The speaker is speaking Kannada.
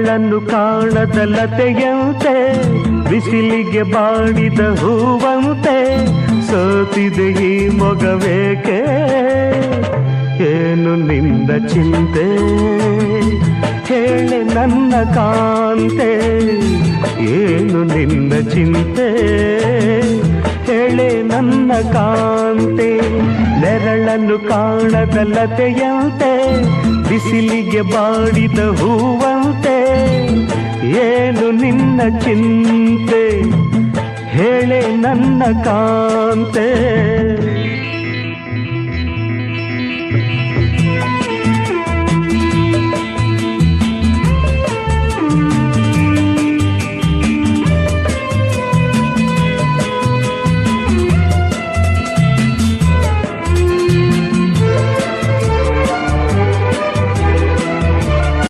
ನೆರಳನ್ನು ಕಾಣದ ಲತೆಯಂತೆ ಬಿಸಿಲಿಗೆ ಬಾಡಿದ ಹೂವಂತೆ ಸೋತಿದೆ ಈ ಮೊಗವೇಕೆ ಏನು ನಿಂದ ಚಿಂತೆ ಹೇಳೆ ನನ್ನ ಕಾಂತೆ ಏನು ನಿಂದ ಚಿಂತೆ ಹೇಳೆ ನನ್ನ ಕಾಂತೆ ನೆರಳನ್ನು ಕಾಣದ ಲತೆಯಂತೆ ಬಿಸಿಲಿಗೆ ಬಾಡಿದ ಹೂವಂತೆ ಏನು ನಿನ್ನ ಚಿಂತೆ ಹೇಳೆ ನನ್ನ ಕಾಂತೆ